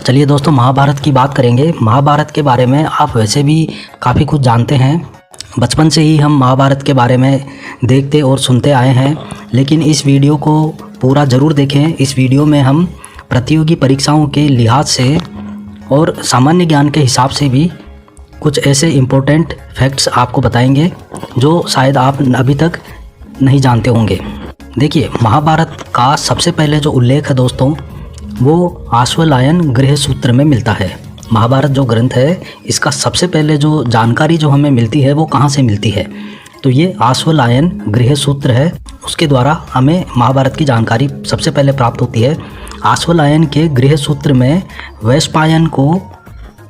चलिए दोस्तों, महाभारत की बात करेंगे। महाभारत के बारे में आप वैसे भी काफ़ी कुछ जानते हैं। बचपन से ही हम महाभारत के बारे में देखते और सुनते आए हैं, लेकिन इस वीडियो को पूरा ज़रूर देखें। इस वीडियो में हम प्रतियोगी परीक्षाओं के लिहाज से और सामान्य ज्ञान के हिसाब से भी कुछ ऐसे इम्पोर्टेंट फैक्ट्स आपको बताएंगे जो शायद आप अभी तक नहीं जानते होंगे। देखिए, महाभारत का सबसे पहले जो उल्लेख है दोस्तों, वो अश्वलायन गृह सूत्र में मिलता है। महाभारत जो ग्रंथ है, इसका सबसे पहले जो जानकारी जो हमें मिलती है वो कहाँ से मिलती है, तो ये अश्वलायन गृह सूत्र है। उसके द्वारा हमें महाभारत की जानकारी सबसे पहले प्राप्त होती है। अश्वलायन के गृह सूत्र में वैशंपायन को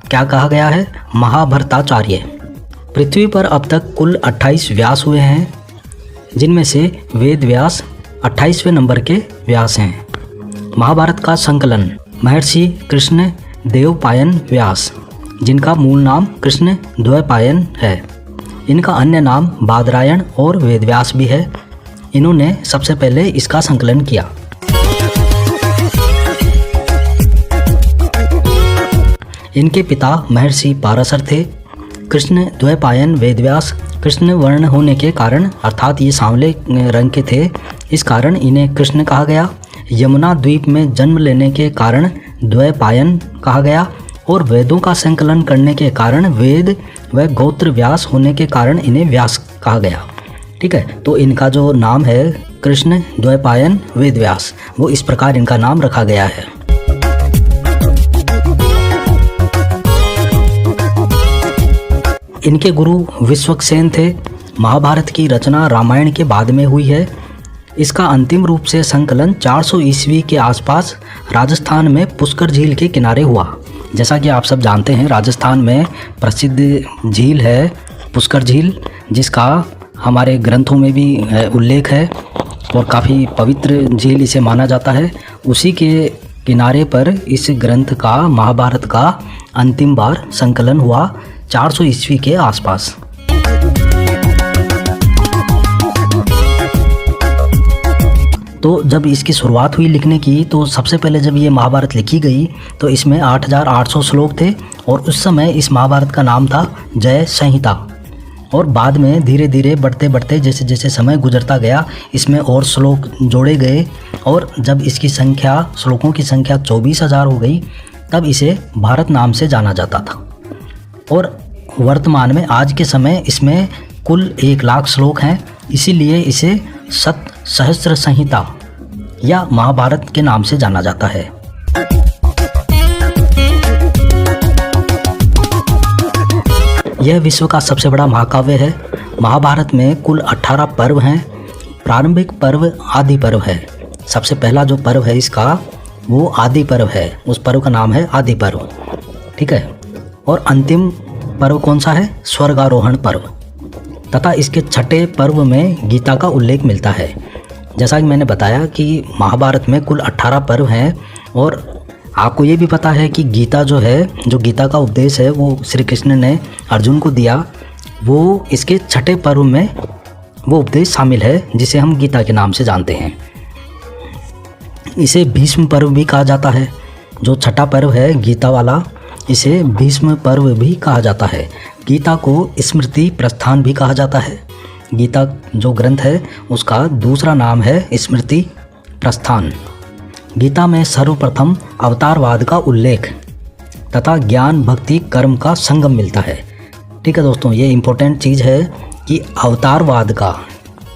क्या कहा गया है? महाभारताचार्य। पृथ्वी पर अब तक कुल 28 व्यास हुए हैं, जिनमें से वेद व्यास 28वें नंबर के व्यास हैं। महाभारत का संकलन महर्षि कृष्ण देवपायन व्यास, जिनका मूल नाम कृष्ण द्वैपायन है। इनका अन्य नाम बादरायण और वेदव्यास भी है। इन्होंने सबसे पहले इसका संकलन किया। इनके पिता महर्षि पाराशर थे। कृष्ण द्वैपायन वेदव्यास कृष्ण वर्ण होने के कारण, अर्थात ये सांवले रंग के थे, इस कारण इन्हें कृष्ण कहा गया। यमुना द्वीप में जन्म लेने के कारण द्वैपायन कहा गया, और वेदों का संकलन करने के कारण वेद व गोत्र व्यास होने के कारण इन्हें व्यास कहा गया। ठीक है, तो इनका जो नाम है कृष्ण द्वैपायन वेदव्यास, वो इस प्रकार इनका नाम रखा गया है। इनके गुरु विश्वक्सेन थे। महाभारत की रचना रामायण के बाद में हुई है। इसका अंतिम रूप से संकलन 400 ईस्वी के आसपास राजस्थान में पुष्कर झील के किनारे हुआ। जैसा कि आप सब जानते हैं, राजस्थान में प्रसिद्ध झील है पुष्कर झील, जिसका हमारे ग्रंथों में भी उल्लेख है और काफ़ी पवित्र झील इसे माना जाता है। उसी के किनारे पर इस ग्रंथ का, महाभारत का अंतिम बार संकलन हुआ 400 ईस्वी के आसपास। तो जब इसकी शुरुआत हुई लिखने की, तो सबसे पहले जब ये महाभारत लिखी गई तो इसमें 8800 श्लोक थे, और उस समय इस महाभारत का नाम था जय संहिता। और बाद में धीरे धीरे बढ़ते बढ़ते जैसे जैसे समय गुजरता गया, इसमें और श्लोक जोड़े गए, और जब इसकी संख्या, श्लोकों की संख्या 24,000 हो गई, तब इसे भारत नाम से जाना जाता था। और वर्तमान में आज के समय इसमें कुल 1 लाख श्लोक हैं, इसीलिए इसे सत सहस्त्र संहिता या महाभारत के नाम से जाना जाता है। यह विश्व का सबसे बड़ा महाकाव्य है। महाभारत में कुल 18 पर्व हैं। प्रारंभिक पर्व आदि पर्व है। सबसे पहला जो पर्व है इसका, वो आदि पर्व है। उस पर्व का नाम है आदि पर्व। ठीक है, और अंतिम पर्व कौन सा है? स्वर्गारोहण पर्व। तथा इसके छठे पर्व में गीता का उल्लेख मिलता है। जैसा कि मैंने बताया कि महाभारत में कुल 18 पर्व हैं, और आपको ये भी पता है कि गीता जो है, जो गीता का उपदेश है, वो श्री कृष्ण ने अर्जुन को दिया, वो इसके छठे पर्व में वो उपदेश शामिल है, जिसे हम गीता के नाम से जानते हैं। इसे भीष्म पर्व भी कहा जाता है। जो छठा पर्व है गीता वाला, इसे भीष्म पर्व भी कहा जाता है। गीता को स्मृति प्रस्थान भी कहा जाता है। गीता जो ग्रंथ है उसका दूसरा नाम है स्मृति प्रस्थान। गीता में सर्वप्रथम अवतारवाद का उल्लेख तथा ज्ञान भक्ति कर्म का संगम मिलता है। ठीक है दोस्तों, ये इम्पोर्टेंट चीज़ है कि अवतारवाद का,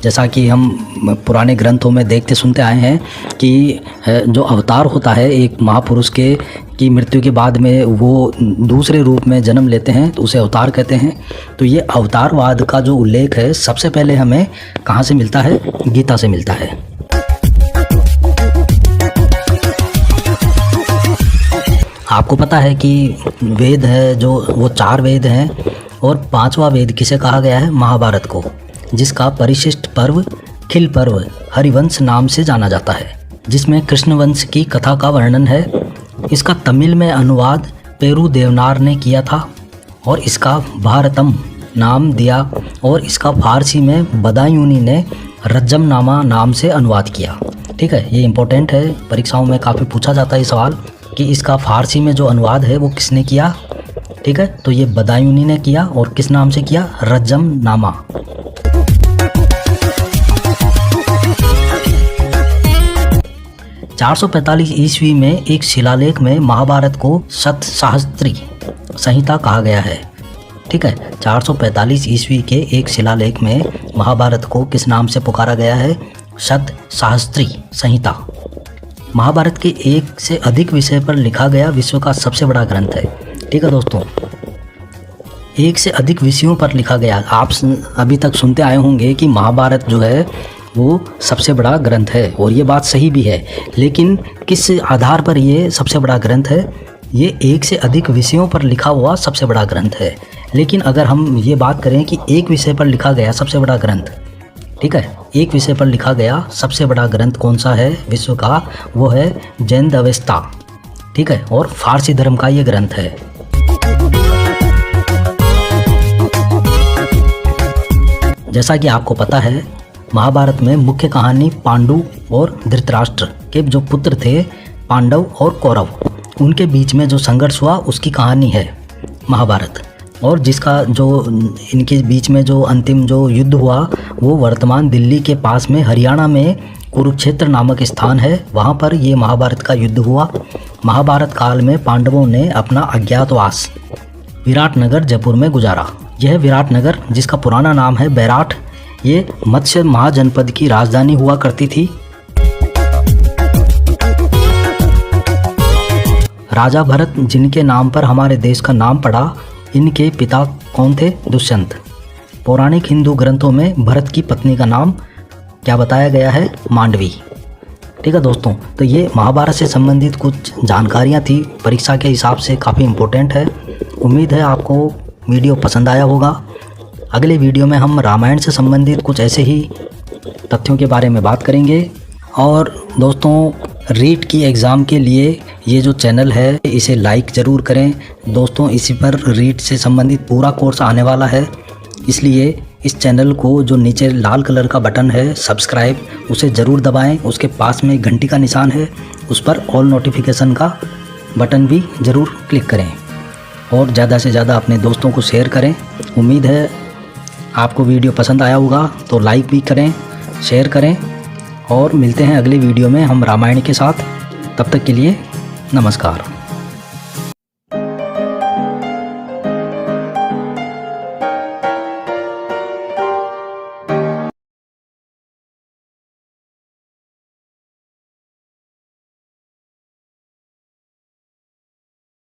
जैसा कि हम पुराने ग्रंथों में देखते सुनते आए हैं कि जो अवतार होता है एक महापुरुष की मृत्यु के बाद में वो दूसरे रूप में जन्म लेते हैं, तो उसे अवतार कहते हैं। तो ये अवतारवाद का जो उल्लेख है सबसे पहले हमें कहाँ से मिलता है? गीता से मिलता है। आपको पता है कि वेद है जो, वो 4 वेद हैं, और 5वां वेद किसे कहा गया है? महाभारत को, जिसका परिशिष्ट पर्व खिल पर्व हरिवंश नाम से जाना जाता है, जिसमें कृष्णवंश की कथा का वर्णन है। इसका तमिल में अनुवाद पेरू देवनार ने किया था, और इसका भारतम नाम दिया, और इसका फारसी में बदायूनी ने रज्जमनामा नाम से अनुवाद किया। ठीक है, ये इम्पोर्टेंट है, परीक्षाओं में काफ़ी पूछा जाता है ये सवाल। कि इसका फ़ारसी में जो अनुवाद है वो किसने किया, ठीक है। तो ये बदायूनी ने किया और किस नाम से किया, रज्जम नामा। (445 ईस्वी में एक शिलालेख में महाभारत को शतसहस्त्री संहिता कहा गया है, ठीक है। 445 ईस्वी के एक शिलालेख में महाभारत को किस नाम से पुकारा गया है, शतसहस्त्री संहिता। महाभारत के एक से अधिक विषय पर लिखा गया विश्व का सबसे बड़ा ग्रंथ है, ठीक है दोस्तों। एक से अधिक विषयों पर लिखा गया, आप अभी तक सुनते आए होंगे कि महाभारत जो है वो सबसे बड़ा ग्रंथ है, और ये बात सही भी है। लेकिन किस आधार पर ये सबसे बड़ा ग्रंथ है, ये एक से अधिक विषयों पर लिखा हुआ सबसे बड़ा ग्रंथ है। लेकिन अगर हम ये बात करें कि एक विषय पर लिखा गया सबसे बड़ा ग्रंथ, ठीक है, एक विषय पर लिखा गया सबसे बड़ा ग्रंथ कौन सा है विश्व का, वो है जैन अवेस्ता, ठीक है, और फारसी धर्म का ये ग्रंथ है। जैसा कि आपको पता है, महाभारत में मुख्य कहानी पांडु और धृतराष्ट्र के जो पुत्र थे, पांडव और कौरव, उनके बीच में जो संघर्ष हुआ उसकी कहानी है महाभारत। और जिसका जो इनके बीच में जो अंतिम जो युद्ध हुआ वो वर्तमान दिल्ली के पास में हरियाणा में कुरुक्षेत्र नामक स्थान है, वहाँ पर ये महाभारत का युद्ध हुआ। महाभारत काल में पांडवों ने अपना अज्ञातवास विराटनगर जयपुर में गुजारा। यह विराटनगर, जिसका पुराना नाम है बैराठ, ये मत्स्य महाजनपद की राजधानी हुआ करती थी। राजा भरत, जिनके नाम पर हमारे देश का नाम पड़ा, इनके पिता कौन थे, दुष्यंत। पौराणिक हिंदू ग्रंथों में भरत की पत्नी का नाम क्या बताया गया है, मांडवी, ठीक है दोस्तों। तो ये महाभारत से संबंधित कुछ जानकारियाँ थी, परीक्षा के हिसाब से काफ़ी इम्पोर्टेंट है। उम्मीद है आपको वीडियो पसंद आया होगा। अगले वीडियो में हम रामायण से संबंधित कुछ ऐसे ही तथ्यों के बारे में बात करेंगे। और दोस्तों, रीट की एग्ज़ाम के लिए ये जो चैनल है इसे लाइक ज़रूर करें दोस्तों। इसी पर रीट से संबंधित पूरा कोर्स आने वाला है, इसलिए इस चैनल को जो नीचे लाल कलर का बटन है सब्सक्राइब, उसे ज़रूर दबाएं। उसके पास में घंटी का निशान है, उस पर ऑल नोटिफिकेशन का बटन भी ज़रूर क्लिक करें, और ज़्यादा से ज़्यादा अपने दोस्तों को शेयर करें। उम्मीद है आपको वीडियो पसंद आया होगा, तो लाइक भी करें, शेयर करें, और मिलते हैं अगले वीडियो में हम रामायण के साथ। तब तक के लिए नमस्कार।